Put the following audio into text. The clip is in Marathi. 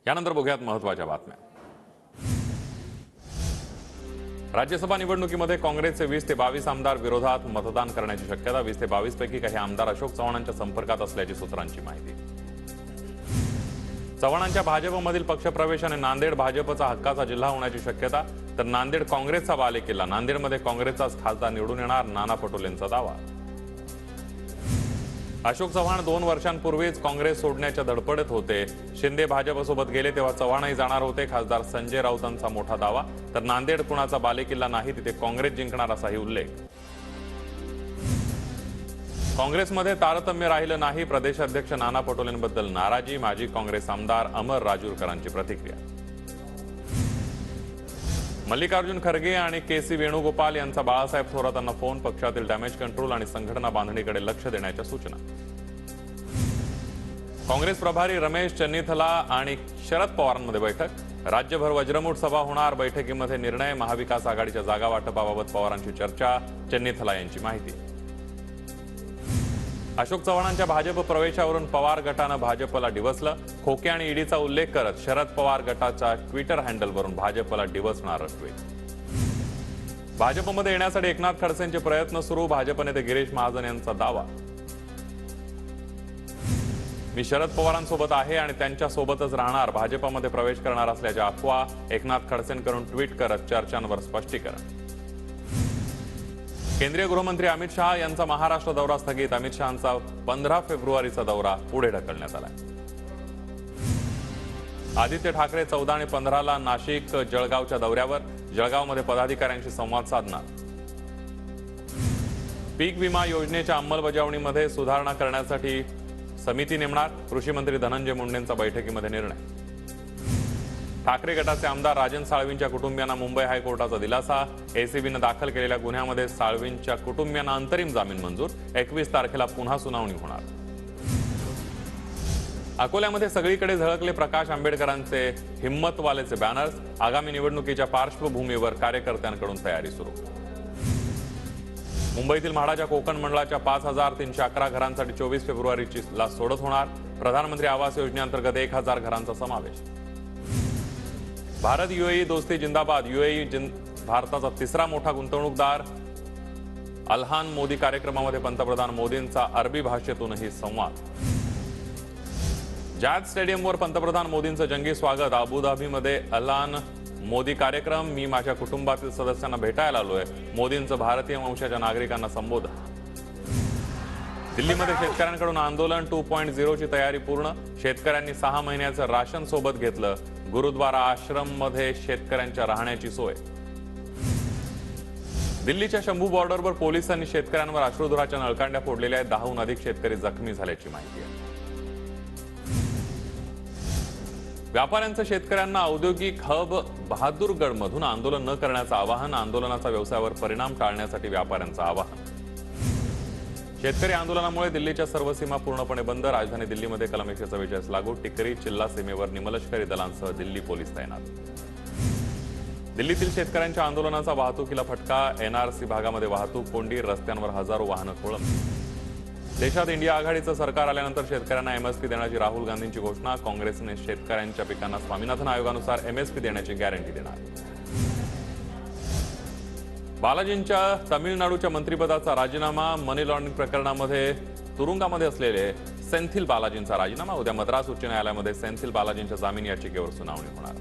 यानंतर बघूयात महत्त्वाच्या बातम्या। राज्यसभा निवडणुकीमध्ये काँग्रेसचे 20 ते 22 आमदार विरोधात मतदान करण्याची शक्यता। 20 ते 22 पैकी काही आमदार अशोक चव्हाणांच्या संपर्कात असल्याची सूत्रांची माहिती। चव्हाणांच्या भाजपमधील पक्षप्रवेशाने नांदेड भाजपचा हक्काचा जिल्हा होण्याची शक्यता, तर नांदेड काँग्रेसचा बालेकिल्ला। नांदेडमध्ये काँग्रेसचाच खासदार निवडून येणार, नाना पटोलेंचा दावा। अशोक चव्हाण 2 वर्षांपूर्वीच काँग्रेस सोडण्याच्या धडपडीत होते। शिंदे भाजपसोबत गेले तेव्हा चव्हाणही जाणार होते। खासदार संजय राऊतांचा मोठा दावा, तर नांदेड कुणाचा बालेकिल्ला नाही, तिथे काँग्रेस जिंकणार असाही उल्लेख। काँग्रेसमध्ये तारतम्य राहिलं नाही, प्रदेशाध्यक्ष नाना पटोलेंबद्दल नाराजी। माजी काँग्रेस आमदार अमर राजूरकरांची प्रतिक्रिया। मल्लिकार्जुन खरगे आणि के.सी. वेणुगोपाल यांचा बाळासाहेब थोरातांना फोन, पक्षातील डॅमेज कंट्रोल आणि संघटना बांधणीकडे लक्ष देण्याच्या सूचना। काँग्रेस प्रभारी रमेश चन्नीथला आणि शरद पवारांमध्ये बैठक, राज्यभर वज्रमूठ सभा होणार। बैठकीमध्ये निर्णय, महाविकास आघाडीच्या जागा वाटपाबाबत पवारांची चर्चा, चन्नीथला यांची माहिती। अशोक चव्हाणांच्या भाजप प्रवेशावरून पवार गटानं भाजपला डिवचलं। खोके आणि ईडीचा उल्लेख करत शरद पवार गटाच्या ट्विटर हँडलवरून भाजपला डिवचणार ट्विट। भाजपमध्ये येण्यासाठी एकनाथ खडसेंचे प्रयत्न सुरू, भाजप नेते गिरीश महाजन यांचा दावा। मी शरद पवारांसोबत आहे आणि त्यांच्या सोबतच राहणार, भाजपमध्ये प्रवेश करणार असल्याच्या अफवा, एकनाथ खडसेंकडून ट्विट करत चर्चांवर स्पष्टीकरण। केंद्रीय गृहमंत्री अमित शहा यांचा महाराष्ट्र दौरा स्थगित, अमित शहांचा 15 फेब्रुवारीचा दौरा पुढे ढकलण्यात आला। आदित्य ठाकरे 14 आणि 15ला नाशिक जळगावच्या दौऱ्यावर, जळगावमध्ये पदाधिकाऱ्यांशी संवाद साधणार। पीक विमा योजनेच्या अंमलबजावणीमध्ये सुधारणा करण्यासाठी समिती नेमणार, कृषी मंत्री धनंजय मुंडेंचा बैठकीमध्ये निर्णय। ठाकरे गटाचे आमदार राजन साळवींच्या कुटुंबियांना मुंबई हायकोर्टाचा दिलासा, एसीबीनं दाखल केलेल्या गुन्ह्यामध्ये साळवींच्या कुटुंबियांना अंतरिम जामीन मंजूर, 21 तारखेला पुन्हा सुनावणी होणार। अकोल्यामध्ये सगळीकडे झळकले प्रकाश आंबेडकरांचे हिम्मतवालेचे बॅनर्स, आगामी निवडणुकीच्या पार्श्वभूमीवर कार्यकर्त्यांकडून तयारी सुरू। मुंबईतील म्हाडाच्या कोकण मंडळाच्या 5311 घरांसाठी 24 फेब्रुवारीला सोडत होणार, प्रधानमंत्री आवास योजनेअंतर्गत 1000 घरांचा समावेश। भारत यूएई दोस्ती जिंदाबाद, यूएई भारताचा तिसरा मोठा गुंतवणूकदार। अल्हान मोदी कार्यक्रमामध्ये पंतप्रधान मोदींचा अरबी भाषेतूनही संवाद। जायद स्टेडियमवर पंतप्रधान मोदींचं जंगी स्वागत, अबुधाबीमध्ये अल्हान मोदी कार्यक्रम। मी माझ्या कुटुंबातील सदस्यांना भेटायला आलोय, मोदींचं भारतीय वंशाच्या नागरिकांना संबोधन। दिल्लीमध्ये शेतकऱ्यांकडून आंदोलन 2.0 ची तयारी पूर्ण, शेतकऱ्यांनी 6 महिन्याचं राशन सोबत घेतलं। गुरुद्वारा आश्रममध्ये शेतकऱ्यांच्या राहण्याची सोय। दिल्लीच्या शंभू बॉर्डरवर पोलिसांनी शेतकऱ्यांवर अश्रुधुराच्या नळकांड्या फोडलेल्या आहेत, 10हून अधिक शेतकरी जखमी झाल्याची माहिती आहे। व्यापाऱ्यांचं शेतकऱ्यांना औद्योगिक हब बहादूरगडमधून आंदोलन न करण्याचं आवाहन, आंदोलनाचा व्यवसायावर परिणाम टाळण्यासाठी व्यापाऱ्यांचं आवाहन। शेतकरी आंदोलनामुळे दिल्लीच्या सर्व सीमा पूर्णपणे बंद, राजधानी दिल्लीमध्ये कलम 144 लागू, टिकरी चिल्ला सीमेवर निमलष्करी दलांसह दिल्ली पोलीस तैनात। दिल्लीतील शेतकऱ्यांच्या आंदोलनाचा वाहतुकीला फटका, एनआरसी भागामध्ये वाहतूक कोंडी, रस्त्यांवर हजारो वाहनं खोळंबली। देशात इंडिया आघाडीचं सरकार आल्यानंतर शेतकऱ्यांना एमएसपी देण्याची राहुल गांधींची घोषणा, काँग्रेसने शेतकऱ्यांच्या पिकांना स्वामीनाथन आयोगानुसार एमएसपी देण्याची गॅरंटी देणार। बालाजींच्या तामिळनाडूच्या मंत्रिपदाचा राजीनामा, मनी लॉन्ड्रिंग प्रकरणामध्ये तुरुंगामध्ये असलेले सेंथिल बालाजींचा राजीनामा, उद्या मद्रास उच्च न्यायालयामध्ये सेंथिल बालाजींच्या जामीन याचिकेवर सुनावणी होणार।